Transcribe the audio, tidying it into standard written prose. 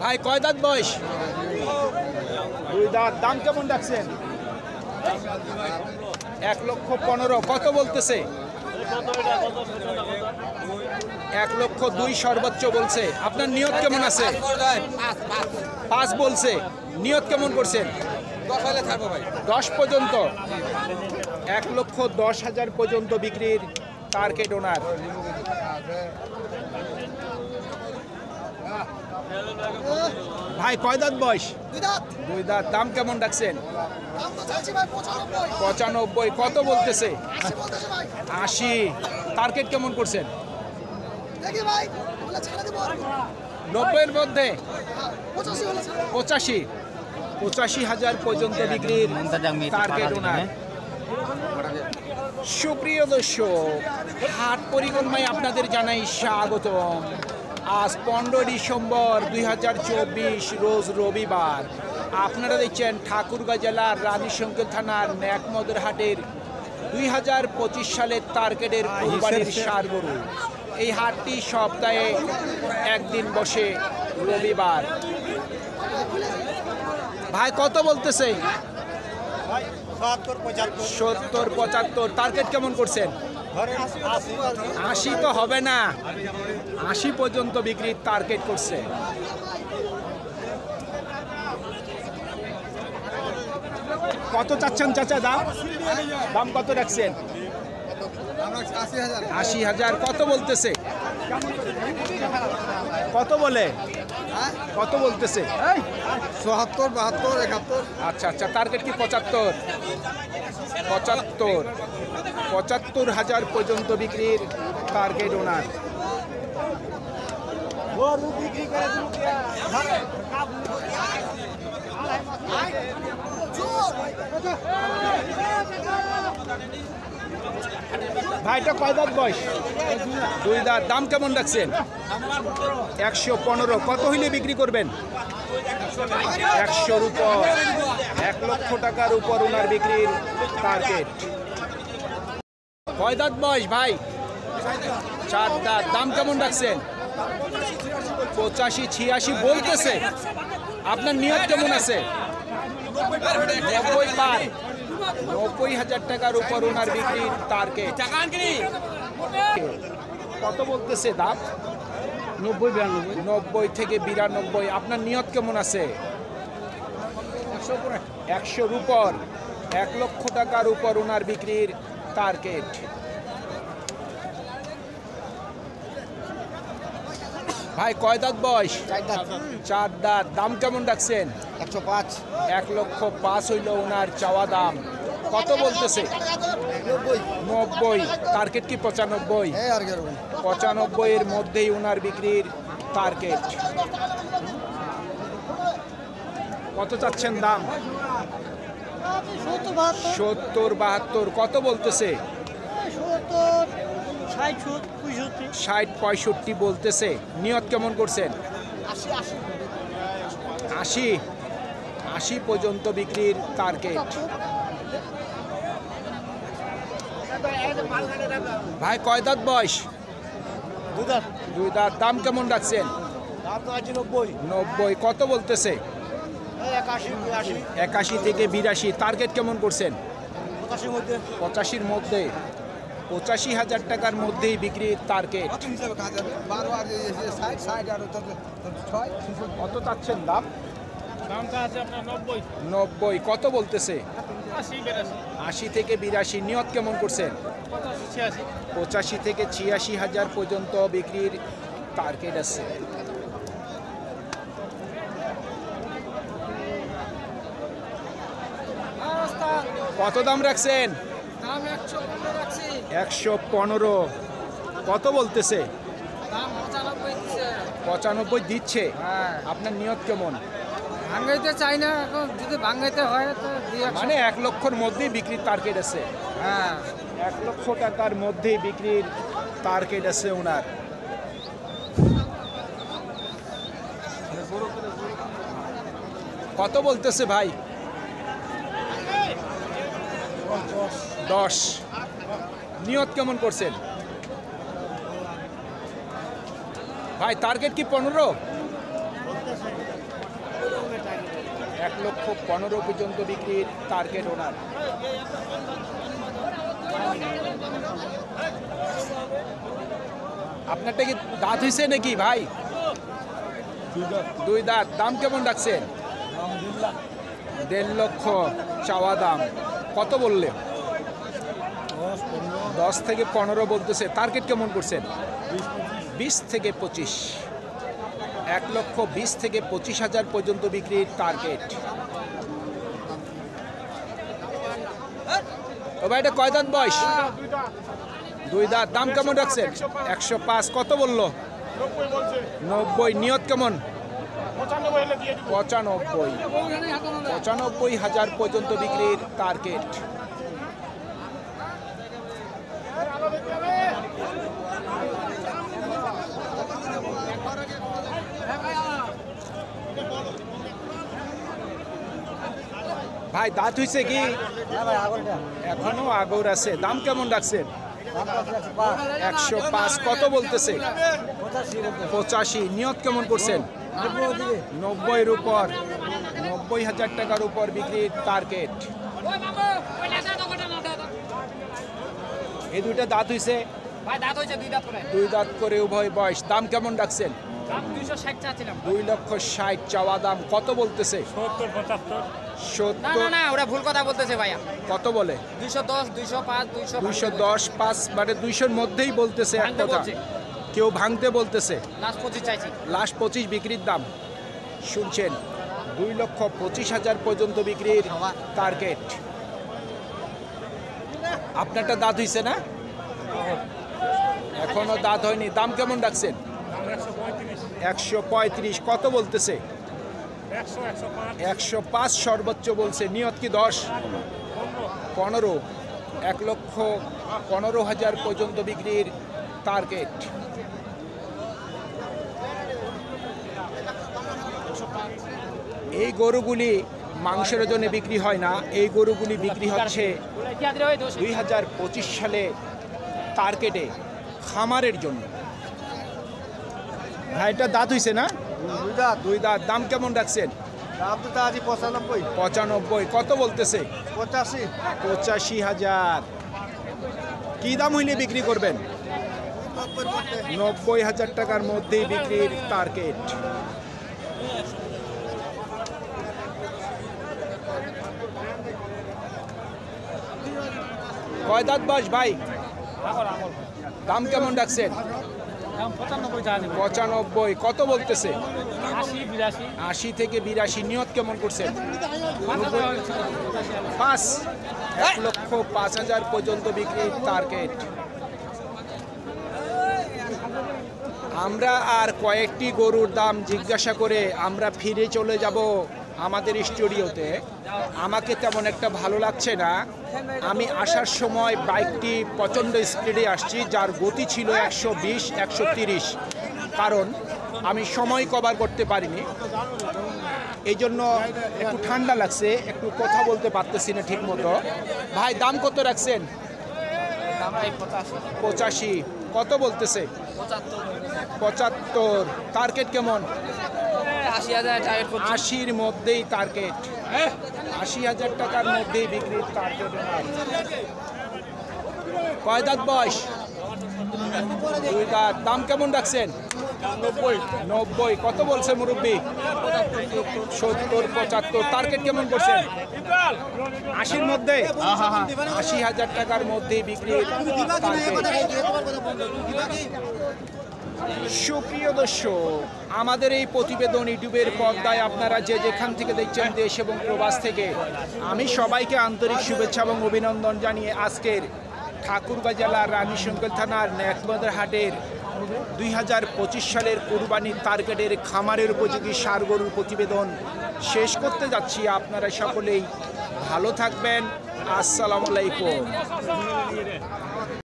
ভাই কয় দাঁত বয়স? দুই দাঁত। দাম কেমন রাখছেন? 1,15,000। কত বলতেছে? 1,02,000 সর্বোচ্চ বলছে। আপনার নিয়ত কেমন আছে? 5 বলছে। নিয়ত কেমন করছেন? 10 পর্যন্ত। 1,10,000 পর্যন্ত বিক্রির টার্গেট ওনার। ভাই কয় দাঁত বয়স? দুই দাঁত। দাম কেমন রাখছেন? 95। কত বলতেছে? 80। টার্গেট কেমন করছেন? 90-এর মধ্যে। 85,000 পর্যন্ত বিক্রির টার্গেট ওনার। সুপ্রিয় দর্শক, হাট পরিক্রমায় আপনাদের জানাই স্বাগতম। আজ 15 ডিসেম্বর 2024 রোজ রবিবার। আপনারা দেখছেন ঠাকুরগাঁ জেলার রানীশঙ্কর থানার ন্যাকমদের হাটের 2025 সালের টার্গেটের কোরবানির ষাঁড় গরু। এই হাটটি সপ্তাহে একদিন বসে রবিবার। ভাই কত বলতেছে? 70-75। টার্গেট কেমন করছেন? 80 তো হবে না, 80 পর্যন্ত বিক্রির টার্গেট করছে। কত চাচ্ছেন চাচা দাম? দাম কত রাখছেন? 80,000। কত বলতেছে? কত বলে? কত বলতেছে? ৭৪, ৭২, ৭১। আচ্ছা আচ্ছা। টার্গেট কি 75? 75,000 পর্যন্ত বিক্রির টার্গেট ওনার। ভাইটা কয় দাঁত বয়স? দুই দাঁত। দাম কেমন রাখছেন? 115। কত হইলে বিক্রি করবেন? 100-র উপর। 1 লক্ষ টাকার উপর ওনার বিক্রির টার্গেট। কয় দাঁত বয়স ভাই? 4 দাঁত। দাম কেমন রাখছেন? 85-86 বলতেছে। আপনার নিয়ত কেমন আছে? 90 পার। 90,000 টাকার উপর ওনার বিক্রির টার্গেট। কত বলতেছে দাম? 90 থেকে 92। আপনার নিয়ত কেমন আছে? 100-র উপর। 1 লক্ষ টাকার উপর ওনার বিক্রির টার্গেট। ভাই কয় দাঁত বয়স? 4 দাঁত। দাম কেমন রাখছেন? 105। 1,05,000 হইল ওনার চাওয়া দাম। কত বলতেছে? 90। টার্গেট কি 95? 95-এর মধ্যেই ওনার বিক্রির টার্গেট। কত চাচ্ছেন দাম? 70-72। কত বলতেছে? 60-65 বলতেছে। নিয়ত কেমন করছেন? 80 পর্যন্ত বিক্রির টার্গেট। ভাই কয় দাঁত বয়স? 2 দাঁত। দাম কেমন রাখছেন? 90। কত বলতেছে? 81 থেকে 82। টার্গেট কেমন করছেন? 85-র মধ্যে। 85,000 টাকার মধ্যেই বিক্রির টার্গেট। কত চাচ্ছেন দাম? দামটা আছে আপনার 90। কত বলতেছে? 80 থেকে 82। নিয়ত কেমন করছেন? 85 থেকে 86,000 পর্যন্ত বিক্রির টার্গেট আছে। কত দাম রাখছেন? 115। কত বলতেছে? 95 দিচ্ছে। আপনার নিয়ত কেমন? ভাঙাইতে চাই না, এখন যদি ভাঙাইতে হয় তো মানে 1 লক্ষর মধ্যেই বিক্রির টার্গেট আছে। হ্যাঁ, 1 লক্ষ টাকার মধ্যেই বিক্রির টার্গেট আছে ওনার। কত বলতেছে ভাই? 10। নিয়ত কেমন করছেন ভাই? টার্গেট কি 15? 1,15,000 পর্যন্ত বিক্রির টার্গেট ওনার। আপনারটা কি দাঁত হয়েছে নাকি ভাই? দুই দাঁত। দাম কেমন রাখছেন? 1.5 লক্ষ চাওয়া দাম। কত বললেন? 10 থেকে 15 বলতেছে। টার্গেট কেমন করছেন? 20 থেকে 25। 1,20,000 থেকে 25,000 পর্যন্ত বিক্রির টার্গেট। ও ভাই, এটা কয় দাঁত বয়স? 2 দাঁত। দাম কেমন রাখছেন? 105। কত বললো? 90। নিয়ত কেমন? 95,000 পর্যন্ত বিক্রির টার্গেট। ভাই দাঁত হইছে কি? এখনো আগর আছে। দাম কেমন রাখছেন? 105। কত বলতেছে? 85। নিয়ত কেমন করছেন? 90-এর উপর। 90,000 টাকার উপর বিক্রির টার্গেট। এই দুইটা দাঁত হইছে? ভাই দাঁত হয়েছে 2 দাঁত করে। 2 দাঁত করে উভয় বয়স। দাম কেমন রাখছেন? দাম 260 চাচ্ছিলাম। 2,60,000 চাওয়া দাম। কত বলতেছে? 70। না ওরা ভুল কথা বলতেছে ভাইয়া। কত বলে? 210, 205, 210, 5 মানে 200-র মধ্যেই বলতেছে এক ভাঙতে কথা। বলছে। কেউ ভাঙতে বলতেছে। লাস্ট 25 চাইছি। লাস্ট 25 বিক্রির দাম। শুনছেন, 2,25,000 পর্যন্ত বিক্রির টার্গেট। আপনারটা দাঁত হইছে না? এখনো দাঁত হয়নি। দাম কেমন রাখছেন? 135। কত বলতেছে? 105 সর্বোচ্চ বলছে। নিয়ত কি 10? 15। 1,15,000 পর্যন্ত বিক্রির টার্গেট। এই গরুগুলি মাংসের জন্য বিক্রি হয় না। এই গরুগুলি বিক্রি হচ্ছে 2025 সালে টার্গেটে খামারের জন্য। ভাইটা দাঁত হইছে না? 2 দাঁত। দাম কেমন রাখছেন? দাম তো আজ 95। 95। কত বলতেছে? 85। 85,000। কি দাম হইলে বিক্রি করবেন? 90,000 টাকার মধ্যেই বিক্রির টার্গেট। কয় দাঁত বয়স ভাই? দাম কেমন রাখছেন? 95। কত বলতেছে? 80 থেকে 82। নিয়ত কেমন করছেন? 5। 1,05,000 পর্যন্ত বিক্রির টার্গেট। আমরা আর কয়েকটি গরুর দাম জিজ্ঞাসা করে আমরা ফিরে চলে যাব আমাদের স্টুডিওতে। আমাকে তেমন একটা ভালো লাগছে না। আমি আসার সময় বাইকটি প্রচণ্ড স্পিডে আসছি, যার গতি ছিল 120, 130। কারণ আমি সময় কভার করতে পারিনি, এই জন্য একটু ঠান্ডা লাগছে, একটু কথা বলতে পারতেছি না ঠিক মতো। ভাই দাম কত রাখছেন? 85। কত বলতেছে? 75। টার্গেট কেমন? 80-র মধ্যেই টার্গেট। 80,000 টাকার মধ্যেই বিক্রির টার্গেট। কয় দাঁত বয়স? 2 দাঁত। দাম কেমন রাখছেন? 90। কত বলছে মুরব্বী? 70, 75। টার্গেট কেমন করছেন? 80-র মধ্যে। 80,000 টাকার মধ্যেই বিক্রির টার্গেট। সুপ্রিয় দর্শক, আমাদের এই প্রতিবেদন ইউটিউবের পর্দায় আপনারা যে যেখান থেকে দেখছেন, দেশ এবং প্রবাস থেকে, আমি সবাইকে আন্তরিক শুভেচ্ছা এবং অভিনন্দন জানিয়ে আজকের ঠাকুরগাঁ জেলার রানীশঙ্কর থানার ন্যাকবাজার হাটের 2025 সালের কুরবানির টার্গেটের খামারের উপযোগী ষাঁড় গরুর প্রতিবেদন শেষ করতে যাচ্ছি। আপনারা সকলেই ভালো থাকবেন। আসসালামু আলাইকুম।